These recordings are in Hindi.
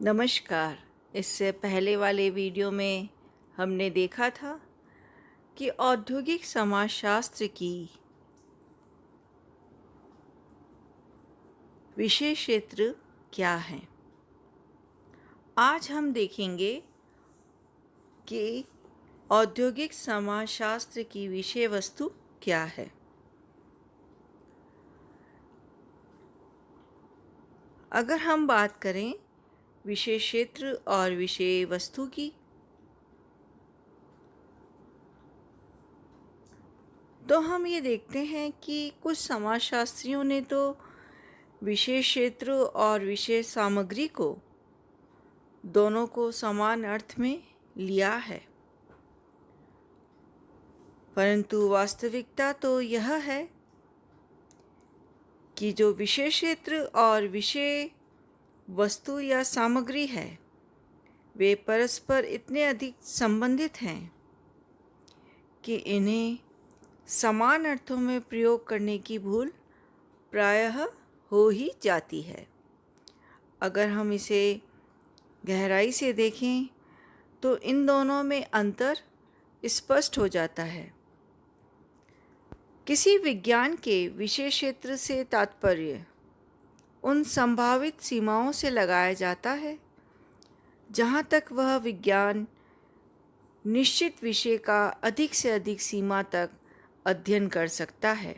नमस्कार। इससे पहले वाले वीडियो में हमने देखा था कि औद्योगिक समाजशास्त्र की विषय क्षेत्र क्या हैं। आज हम देखेंगे कि औद्योगिक समाजशास्त्र की विषय वस्तु क्या है। अगर हम बात करें विषय क्षेत्र और विषय वस्तु की, तो हम ये देखते हैं कि कुछ समाजशास्त्रियों ने तो विषय क्षेत्र और विषय सामग्री को दोनों को समान अर्थ में लिया है, परंतु वास्तविकता तो यह है कि जो विषय क्षेत्र और विषय वस्तु या सामग्री है वे परस्पर इतने अधिक संबंधित हैं कि इन्हें समान अर्थों में प्रयोग करने की भूल प्रायः हो ही जाती है। अगर हम इसे गहराई से देखें तो इन दोनों में अंतर स्पष्ट हो जाता है। किसी विज्ञान के विषय क्षेत्र से तात्पर्य उन संभावित सीमाओं से लगाया जाता है जहाँ तक वह विज्ञान निश्चित विषय का अधिक से अधिक सीमा तक अध्ययन कर सकता है।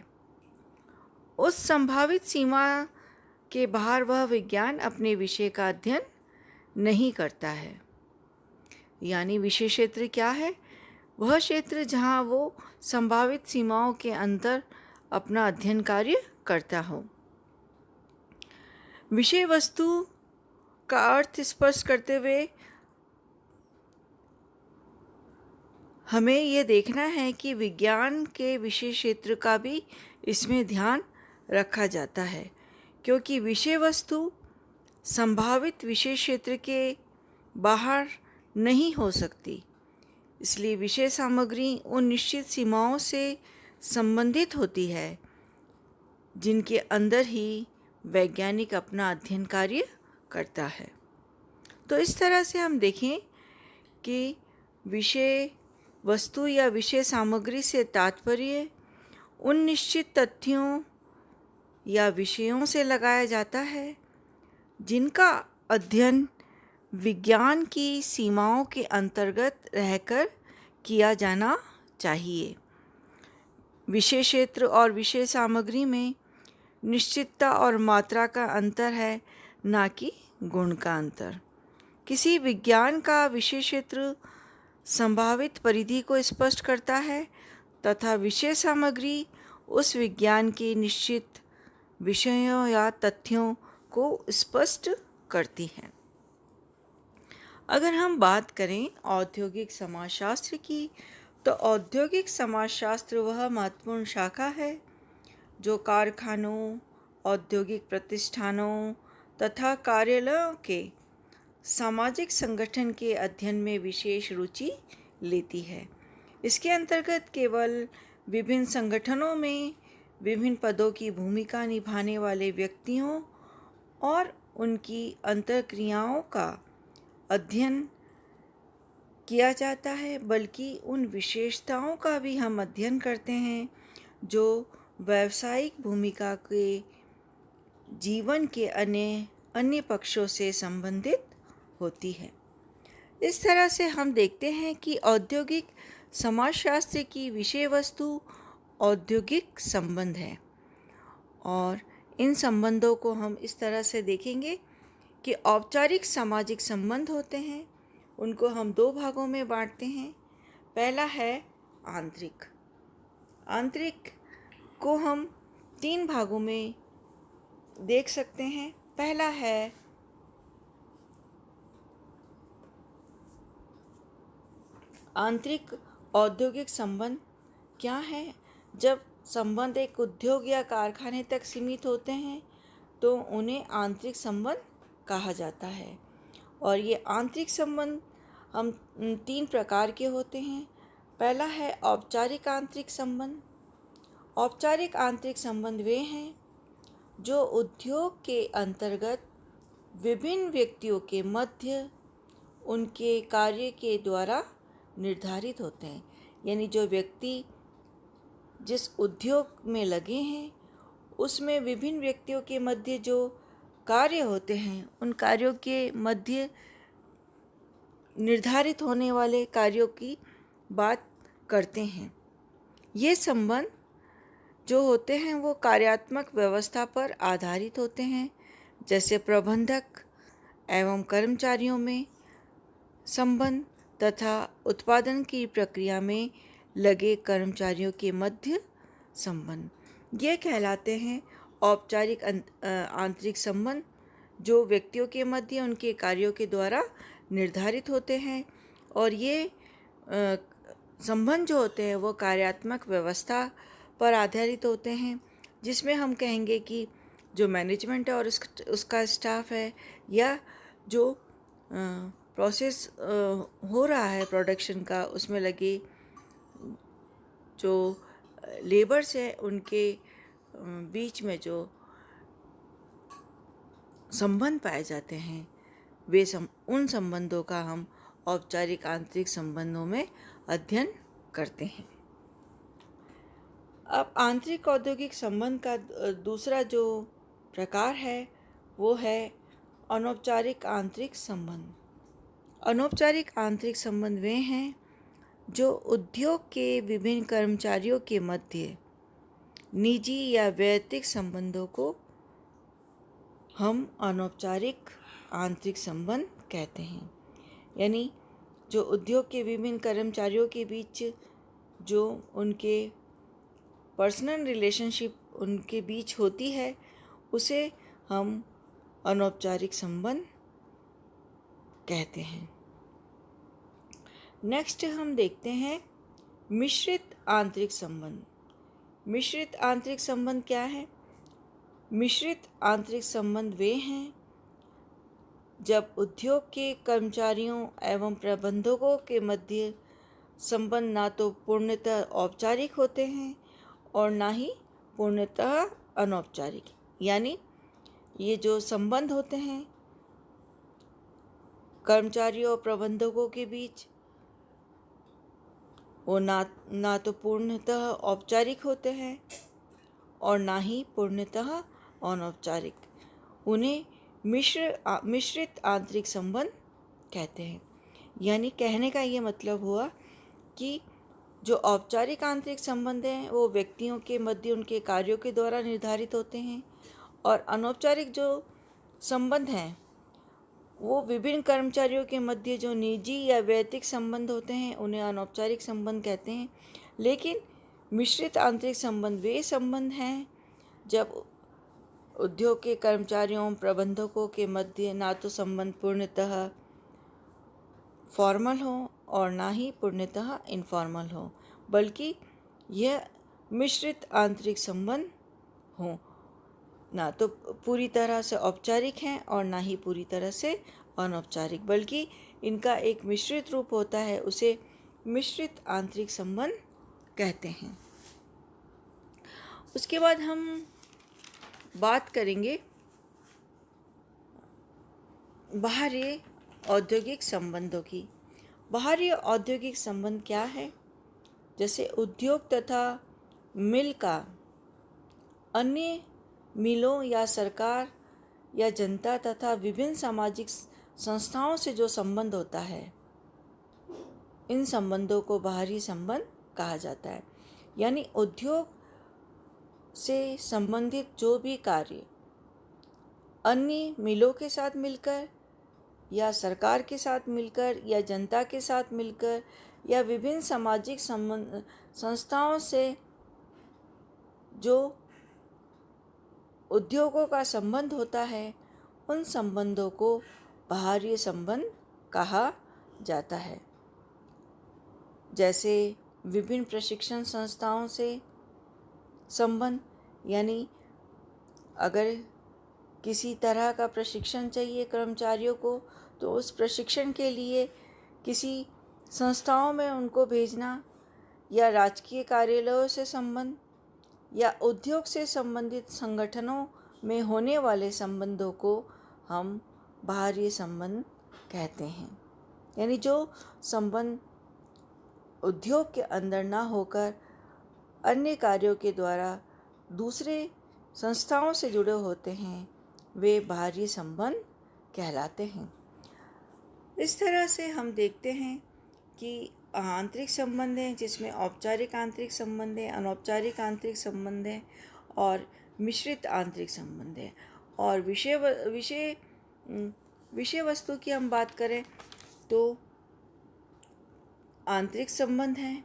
उस संभावित सीमा के बाहर वह विज्ञान अपने विषय का अध्ययन नहीं करता है। यानी विषय क्षेत्र क्या है? वह क्षेत्र जहाँ वो संभावित सीमाओं के अंदर अपना अध्ययन कार्य करता हो। विषय वस्तु का अर्थ स्पष्ट करते हुए हमें ये देखना है कि विज्ञान के विषय क्षेत्र का भी इसमें ध्यान रखा जाता है, क्योंकि विषय वस्तु संभावित विषय क्षेत्र के बाहर नहीं हो सकती। इसलिए विषय सामग्री उन निश्चित सीमाओं से संबंधित होती है जिनके अंदर ही वैज्ञानिक अपना अध्ययन कार्य करता है। तो इस तरह से हम देखें कि विषय वस्तु या विषय सामग्री से तात्पर्य उन निश्चित तथ्यों या विषयों से लगाया जाता है जिनका अध्ययन विज्ञान की सीमाओं के अंतर्गत रहकर किया जाना चाहिए। विषय क्षेत्र और विषय सामग्री में निश्चितता और मात्रा का अंतर है, ना कि गुण का अंतर। किसी विज्ञान का विषय क्षेत्र संभावित परिधि को स्पष्ट करता है तथा विषय सामग्री उस विज्ञान के निश्चित विषयों या तथ्यों को स्पष्ट करती है। अगर हम बात करें औद्योगिक समाजशास्त्र की, तो औद्योगिक समाजशास्त्र वह महत्वपूर्ण शाखा है जो कारखानों, औद्योगिक प्रतिष्ठानों तथा कार्यालयों के सामाजिक संगठन के अध्ययन में विशेष रुचि लेती है। इसके अंतर्गत केवल विभिन्न संगठनों में विभिन्न पदों की भूमिका निभाने वाले व्यक्तियों और उनकी अंतर्क्रियाओं का अध्ययन किया जाता है, बल्कि उन विशेषताओं का भी हम अध्ययन करते हैं जो व्यावसायिक भूमिका के जीवन के अन्य पक्षों से संबंधित होती है। इस तरह से हम देखते हैं कि औद्योगिक समाजशास्त्र की विषय वस्तु औद्योगिक संबंध है, और इन संबंधों को हम इस तरह से देखेंगे कि औपचारिक सामाजिक संबंध होते हैं। उनको हम दो भागों में बांटते हैं। पहला है आंतरिक। आंतरिक को हम तीन भागों में देख सकते हैं। पहला है आंतरिक औद्योगिक संबंध। क्या है? जब संबंध एक उद्योग या कारखाने तक सीमित होते हैं तो उन्हें आंतरिक संबंध कहा जाता है। और ये आंतरिक संबंध हम तीन प्रकार के होते हैं। पहला है औपचारिक आंतरिक संबंध। औपचारिक आंतरिक संबंध वे हैं जो उद्योग के अंतर्गत विभिन्न व्यक्तियों के मध्य उनके कार्य के द्वारा निर्धारित होते हैं। यानी जो व्यक्ति जिस उद्योग में लगे हैं उसमें विभिन्न व्यक्तियों के मध्य जो कार्य होते हैं उन कार्यों के मध्य निर्धारित होने वाले कार्यों की बात करते हैं। ये संबंध जो होते हैं वो कार्यात्मक व्यवस्था पर आधारित होते हैं, जैसे प्रबंधक एवं कर्मचारियों में संबंध तथा उत्पादन की प्रक्रिया में लगे कर्मचारियों के मध्य संबंध। ये कहलाते हैं औपचारिक आंतरिक संबंध, जो व्यक्तियों के मध्य उनके कार्यों के द्वारा निर्धारित होते हैं। और ये संबंध जो होते हैं वो कार्यात्मक व्यवस्था पर आधारित होते हैं, जिसमें हम कहेंगे कि जो मैनेजमेंट है और उसका स्टाफ है, या जो प्रोसेस हो रहा है प्रोडक्शन का, उसमें लगे जो लेबर्स हैं उनके बीच में जो संबंध पाए जाते हैं वे उन संबंधों का हम औपचारिक आंतरिक संबंधों में अध्ययन करते हैं। अब आंतरिक औद्योगिक संबंध का दूसरा जो प्रकार है वो है अनौपचारिक आंतरिक संबंध। अनौपचारिक आंतरिक संबंध वे हैं जो उद्योग के विभिन्न कर्मचारियों के मध्य निजी या वैयक्तिक संबंधों को हम अनौपचारिक आंतरिक संबंध कहते हैं। यानी जो उद्योग के विभिन्न कर्मचारियों के बीच जो उनके पर्सनल रिलेशनशिप उनके बीच होती है उसे हम अनौपचारिक संबंध कहते हैं। नेक्स्ट हम देखते हैं मिश्रित आंतरिक संबंध। मिश्रित आंतरिक संबंध क्या है? मिश्रित आंतरिक संबंध वे हैं जब उद्योग के कर्मचारियों एवं प्रबंधकों के मध्य संबंध ना तो पूर्णतः औपचारिक होते हैं और ना ही पूर्णतः अनौपचारिक। यानी ये जो संबंध होते हैं कर्मचारियों और प्रबंधकों के बीच, वो ना तो पूर्णतः औपचारिक होते हैं और ना ही पूर्णतः अनौपचारिक। उन्हें मिश्रित आंतरिक संबंध कहते हैं। यानी कहने का ये मतलब हुआ कि जो औपचारिक आंतरिक संबंध हैं वो व्यक्तियों के मध्य उनके कार्यों के द्वारा निर्धारित होते हैं, और अनौपचारिक जो संबंध हैं वो विभिन्न कर्मचारियों के मध्य जो निजी या वैयक्तिक संबंध होते हैं उन्हें अनौपचारिक संबंध कहते हैं। लेकिन मिश्रित आंतरिक संबंध वे संबंध हैं जब उद्योग के कर्मचारियों प्रबंधकों के मध्य ना तो संबंध पूर्णतः फॉर्मल हो और ना ही पूर्णतः इनफॉर्मल हो, बल्कि यह मिश्रित आंतरिक संबंध हो, ना तो पूरी तरह से औपचारिक हैं और ना ही पूरी तरह से अनौपचारिक, बल्कि इनका एक मिश्रित रूप होता है, उसे मिश्रित आंतरिक संबंध कहते हैं। उसके बाद हम बात करेंगे बाहरी औद्योगिक संबंधों की। बाहरी औद्योगिक संबंध क्या है? जैसे उद्योग तथा मिल का अन्य मिलों या सरकार या जनता तथा विभिन्न सामाजिक संस्थाओं से जो संबंध होता है, इन संबंधों को बाहरी संबंध कहा जाता है। यानी उद्योग से संबंधित जो भी कार्य अन्य मिलों के साथ मिलकर या सरकार के साथ मिलकर या जनता के साथ मिलकर या विभिन्न सामाजिक संस्थाओं से जो उद्योगों का संबंध होता है, उन संबंधों को बाहरी संबंध कहा जाता है। जैसे विभिन्न प्रशिक्षण संस्थाओं से संबंध, यानी अगर किसी तरह का प्रशिक्षण चाहिए कर्मचारियों को तो उस प्रशिक्षण के लिए किसी संस्थाओं में उनको भेजना, या राजकीय कार्यालयों से संबंध या उद्योग से संबंधित संगठनों में होने वाले संबंधों को हम बाहरी संबंध कहते हैं। यानी जो संबंध उद्योग के अंदर ना होकर अन्य कार्यों के द्वारा दूसरे संस्थाओं से जुड़े होते हैं, वे बाहरी संबंध कहलाते हैं। इस तरह से हम देखते हैं कि आंतरिक संबंध हैं, जिसमें औपचारिक आंतरिक संबंध है, अनौपचारिक आंतरिक संबंध है और मिश्रित आंतरिक संबंध है। और विषय वस्तु की हम बात करें तो आंतरिक संबंध हैं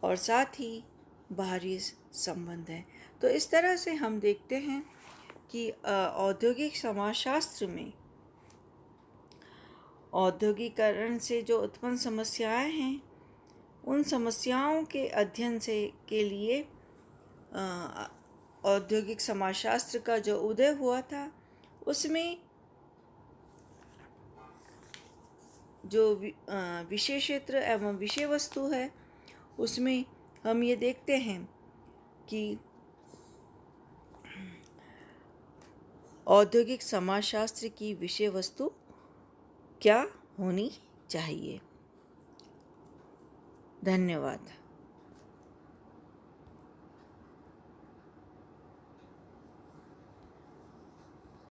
और साथ ही बाहरी संबंध है। तो इस तरह से हम देखते हैं कि औद्योगिक समाजशास्त्र में औद्योगिकरण से जो उत्पन्न समस्याएं हैं, उन समस्याओं के अध्ययन के लिए औद्योगिक समाजशास्त्र का जो उदय हुआ था, उसमें जो विषय क्षेत्र एवं विषय वस्तु है, उसमें हम ये देखते हैं कि औद्योगिक समाजशास्त्र की विषय वस्तु क्या होनी चाहिए। धन्यवाद।